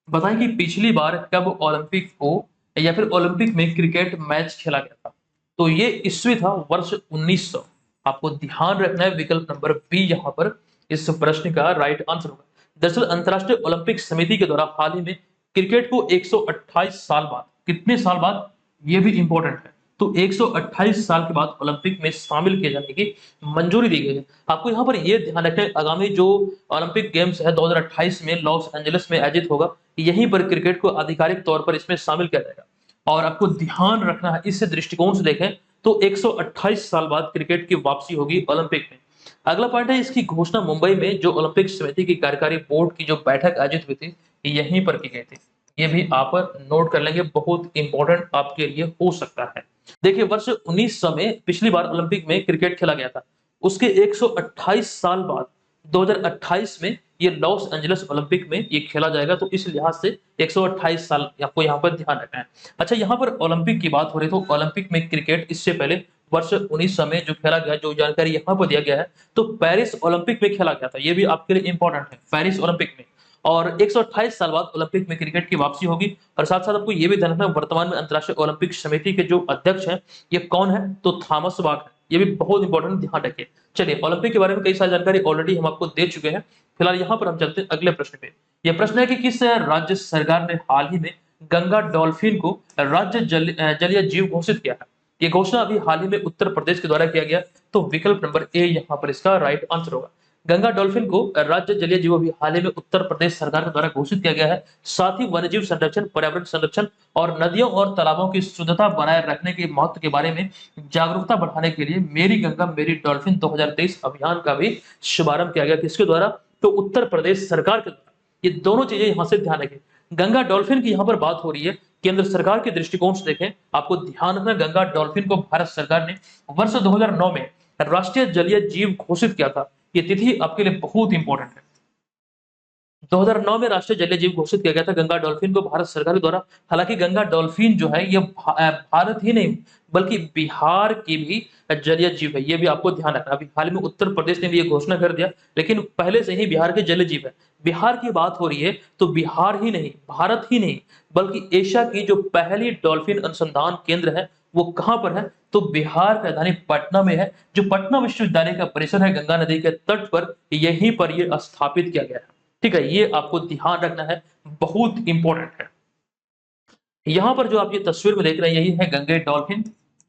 बताएं कि पिछली बार कब ओलंपिक को या फिर ओलंपिक में क्रिकेट मैच खेला गया था। तो ये ईस्वी था वर्ष 1900। आपको ध्यान रखना है, विकल्प नंबर बी यहाँ पर इस प्रश्न का राइट आंसर होगा। दरअसल अंतर्राष्ट्रीय ओलंपिक समिति के द्वारा हाल ही में क्रिकेट को 128 साल बाद, कितने साल बाद, ये भी इंपॉर्टेंट है, तो 128 साल के बाद ओलंपिक में शामिल किए जाने की मंजूरी दी गई है। आपको यहाँ पर यह ध्यान रखना है, आगामी जो ओलंपिक गेम्स है 2028 में लॉस एंजलिस में आयोजित होगा, यहीं पर क्रिकेट को आधिकारिक तौर पर इसमें शामिल किया जाएगा। और आपको ध्यान रखना है, इस दृष्टिकोण से देखें तो 128 साल बाद क्रिकेट की वापसी होगी ओलंपिक में। अगला पॉइंट है, इसकी घोषणा मुंबई में जो ओलंपिक समिति की कार्यकारी बोर्ड की जो बैठक आयोजित हुई थी, यहीं पर की गई थी। ये भी आप नोट कर लेंगे, बहुत इंपॉर्टेंट आपके लिए हो सकता है। देखिए, वर्ष 1900 में पिछली बार ओलंपिक में क्रिकेट खेला गया था, उसके 128 साल बाद 2028 में ये लॉस एंजलिस ओलंपिक में ये खेला जाएगा। तो इस लिहाज से 128 साल आपको यहाँ पर ध्यान रखना है। अच्छा, यहाँ पर ओलंपिक की बात हो रही, तो ओलंपिक में क्रिकेट इससे पहले वर्ष 1900 में जो खेला गया, जो जानकारी यहाँ पर दिया गया है, तो पेरिस ओलंपिक में खेला गया था। ये भी आपके लिए इंपॉर्टेंट है, पेरिस ओलंपिक में। और 128 साल बाद ओलंपिक में क्रिकेट की वापसी होगी। और साथ साथ आपको ये भी ध्यान रखना, वर्तमान में अंतर्राष्ट्रीय ओलंपिक समिति के जो अध्यक्ष हैं, ये कौन है, तो थॉमस बाक है। ये भी बहुत इंपॉर्टेंट, ध्यान रखिए। चलिए, ओलंपिक के बारे में कई सारी जानकारी ऑलरेडी हम आपको दे चुके हैं। फिलहाल यहाँ पर हम चलते हैं अगले प्रश्न पे। यह प्रश्न है कि किस राज्य सरकार ने हाल ही में गंगा डॉल्फिन को राज्य जलीय जीव घोषित किया है। ये घोषणा अभी हाल ही में उत्तर प्रदेश के द्वारा किया गया। तो विकल्प नंबर ए यहाँ पर इसका राइट आंसर होगा। गंगा डॉल्फिन को राज्य जलीय जीव अभी हाल ही में उत्तर प्रदेश सरकार के द्वारा घोषित किया गया है। साथ ही वन्यजीव संरक्षण, पर्यावरण संरक्षण और नदियों और तालाबों की शुद्धता बनाए रखने के महत्व के बारे में जागरूकता बढ़ाने के लिए मेरी गंगा मेरी डॉल्फिन 2023 अभियान का भी शुभारंभ किया गया। किसके द्वारा, तो उत्तर प्रदेश सरकार के द्वारा। ये दोनों चीजें यहाँ से ध्यान रखें। गंगा डॉल्फिन की यहाँ पर बात हो रही है, केंद्र सरकार के दृष्टिकोण से देखें, आपको ध्यान रखना, गंगा डॉल्फिन को भारत सरकार ने वर्ष 2009 में राष्ट्रीय जलीय जीव घोषित किया था। ये तिथि आपके लिए बहुत इंपॉर्टेंट है। 2009 में राष्ट्रीय जलीय जीव घोषित किया गया था गंगा डॉल्फिन को भारत सरकार के द्वारा। हालांकि गंगा डॉल्फिन जो है ये भारत ही नहीं बल्कि बिहार की भी जलीय जीव है, ये भी आपको ध्यान रखना। अभी हाल में उत्तर प्रदेश ने भी ये घोषणा कर दिया, लेकिन पहले से ही बिहार के जलीय जीव है। बिहार की बात हो रही है तो बिहार ही नहीं, भारत ही नहीं, बल्कि एशिया की जो पहली डॉल्फिन अनुसंधान केंद्र है वो कहां पर है, तो बिहार की राजधानी पटना में है। जो पटना विश्वविद्यालय का परिसर है गंगा नदी के तट पर, यहीं पर यह स्थापित किया गया है। ठीक है, ये आपको ध्यान रखना है, बहुत इंपॉर्टेंट है। यहाँ पर जो आप ये तस्वीर में देख रहे हैं, यही है गंगे डॉल्फिन।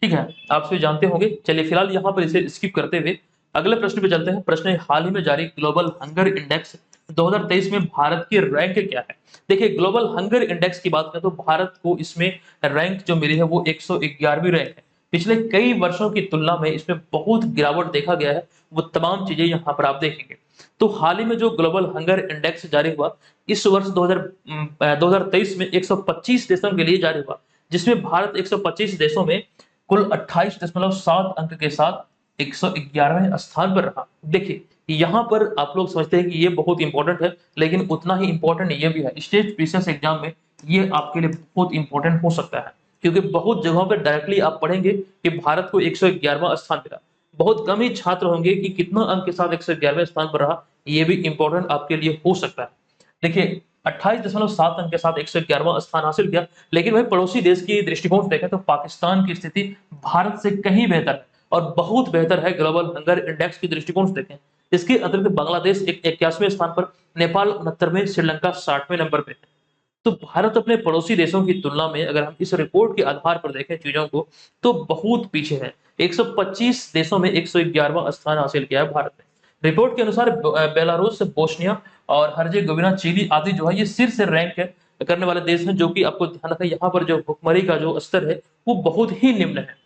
ठीक है, आप सभी जानते होंगे। चलिए फिलहाल यहाँ पर इसे स्किप करते हुए अगले प्रश्न पे चलते हैं। प्रश्न है, हाल ही में जारी ग्लोबल हंगर इंडेक्स 2023 में भारत की रैंक क्या है। देखिए, ग्लोबल हंगर इंडेक्स की बात करें तो भारत को इसमें रैंक जो मिली है वो 111वीं रैंक है। पिछले कई वर्षों की तुलना में इसमें बहुत गिरावट देखा गया है, वो तमाम चीजें यहाँ पर आप देखेंगे। तो हाल ही में जो ग्लोबल हंगर इंडेक्स जारी हुआ इस वर्ष 2023 में 125 देशों के लिए जारी हुआ, जिसमें भारत 125 देशों में कुल 28.7 अंक के साथ 111वें स्थान पर रहा। देखिए, यहाँ पर आप लोग समझते हैं कि ये बहुत इंपॉर्टेंट है, लेकिन उतना ही इंपॉर्टेंट ये भी है, स्टेट प्रीवियस एग्जाम में ये आपके लिए बहुत इंपॉर्टेंट हो सकता है, क्योंकि बहुत जगहों पर डायरेक्टली आप पढ़ेंगे कि भारत को 111वां स्थान मिला। बहुत कम ही छात्र होंगे कि कितना अंक के साथ 111वें स्थान पर रहा, ये भी इंपॉर्टेंट आपके लिए हो सकता है। देखिए 28.7 अंक के साथ 111वां स्थान हासिल किया, लेकिन वही पड़ोसी देश की दृष्टिकोण से देखें तो पाकिस्तान की स्थिति भारत से कहीं बेहतर है और बहुत बेहतर है ग्लोबल हंगर इंडेक्स की दृष्टिकोण से देखें। इसके अतिरिक्त बांग्लादेश 81वें स्थान पर, नेपाल 69वें, श्रीलंका 60वें नंबर पे है। तो भारत अपने पड़ोसी देशों की तुलना में अगर हम इस रिपोर्ट के आधार पर देखें चीजों को तो बहुत पीछे है। 125 देशों में 111वां स्थान हासिल किया है भारत ने। रिपोर्ट के अनुसार बेलारूस, बोस्निया और हर्जेगोविना, चिली आदि जो है ये शीर्ष रैंक करने वाले देश हैं, जो कि आपको ध्यान रखना यहाँ पर जो भुखमरी का जो स्तर है वो बहुत ही निम्न है।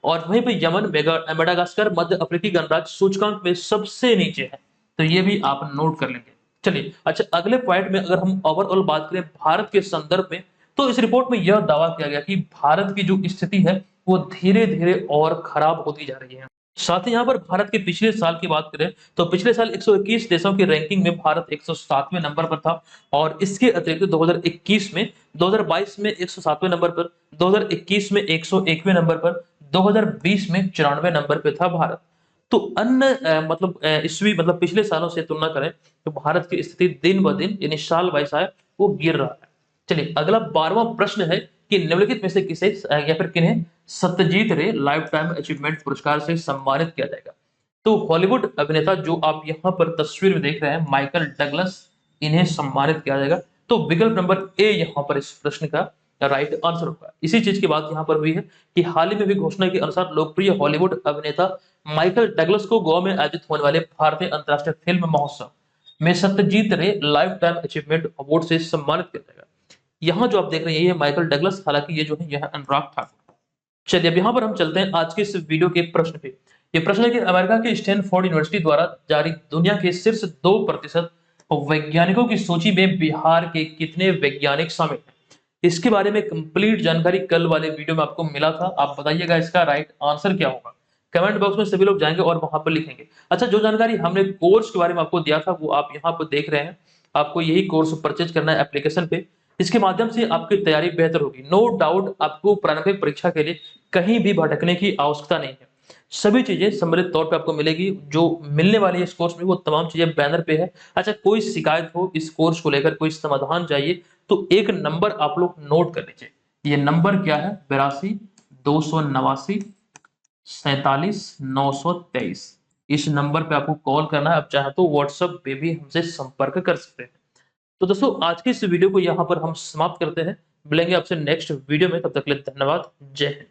और वहीं पे यमन, मेडागास्कर, मध्य अफ्रीकी गणराज्य सूचकांक में सबसे नीचे है। तो ये भी आप नोट कर लेंगे। चलिए अच्छा, अगले पॉइंट में अगर हम ओवरऑल बात करें भारत के संदर्भ में, तो इस रिपोर्ट में यह दावा किया गया कि भारत की जो स्थिति है वो धीरे धीरे और खराब होती जा रही है। साथ ही यहाँ पर भारत के पिछले साल की बात करें तो पिछले साल 121 देशों की रैंकिंग में भारत 107वें नंबर पर था और इसके अतिरिक्त 2021 में, 2022 में 107वें नंबर पर, 2021 में 101वें नंबर पर, 2020 में 94वें नंबर पे था भारत। तो अन्य ईस्वी मतलब पिछले सालों से तुलना करें तो भारत की स्थिति दिन ब दिन यानी साल बाय साल वो गिर रहा है। चलिए अगला 12वां प्रश्न है कि निम्नलिखित में से किसे या फिर किन्हें सत्यजीत रे लाइफ टाइम अचीवमेंट पुरस्कार से सम्मानित किया जाएगा। तो हॉलीवुड अभिनेता जो आप यहाँ पर तस्वीर में देख रहे हैं माइकल डगलस, इन्हें सम्मानित किया जाएगा। तो विकल्प नंबर ए यहाँ पर इस प्रश्न का राइट आंसर होगा। इसी चीज की बात यहाँ पर हुई है कि हाल ही में भी घोषणा के अनुसार लोकप्रिय हॉलीवुड अभिनेता माइकल डगलस को गोवा में आयोजित होने वाले भारतीय अंतर्राष्ट्रीय फिल्म महोत्सव में सत्यजीत रे लाइफ टाइम अचीवमेंट अवार्ड से सम्मानित किया जाएगा। यहाँ जो आप देख रहे हैं ये माइकल डगलस, हालांकि ये जो है यह अनुराग ठाकुर। चलिए अब यहाँ पर हम चलते हैं आज के इस वीडियो के प्रश्न पे। ये प्रश्न है कि अमेरिका के स्टैनफोर्ड यूनिवर्सिटी द्वारा जारी दुनिया के शीर्ष 2% वैज्ञानिकों की सूची में बिहार के कितने वैज्ञानिक शामिल हैं? इसके बारे में कंप्लीट जानकारी कल वाले वीडियो में आपको मिला था। आप बताइएगा इसका राइट आंसर क्या होगा। कमेंट बॉक्स में सभी लोग जाएंगे और वहां पर लिखेंगे। अच्छा, जो जानकारी हमने कोर्स के बारे में आपको दिया था वो आप यहाँ पर देख रहे हैं। आपको यही कोर्स परचेज करना है एप्लीकेशन पे। इसके माध्यम से आपकी तैयारी बेहतर होगी। नो डाउट आपको प्रारंभिक परीक्षा के लिए कहीं भी भटकने की आवश्यकता नहीं है। सभी चीजें सम्मिलित तौर पे आपको मिलेगी। जो मिलने वाली है इस कोर्स में वो तमाम चीजें बैनर पे है। अच्छा, कोई शिकायत हो इस कोर्स को लेकर, कोई समाधान चाहिए तो एक नंबर आप लोग नोट कर लीजिए। ये नंबर क्या है? 82 289 47 923। इस नंबर पे आपको कॉल करना है। आप चाहे तो व्हाट्सएप पे भी हमसे संपर्क कर सकते हैं। तो दोस्तों आज के इस वीडियो को यहाँ पर हम समाप्त करते हैं। मिलेंगे आपसे नेक्स्ट वीडियो में, तब तक के लिए धन्यवाद। जय हिंद।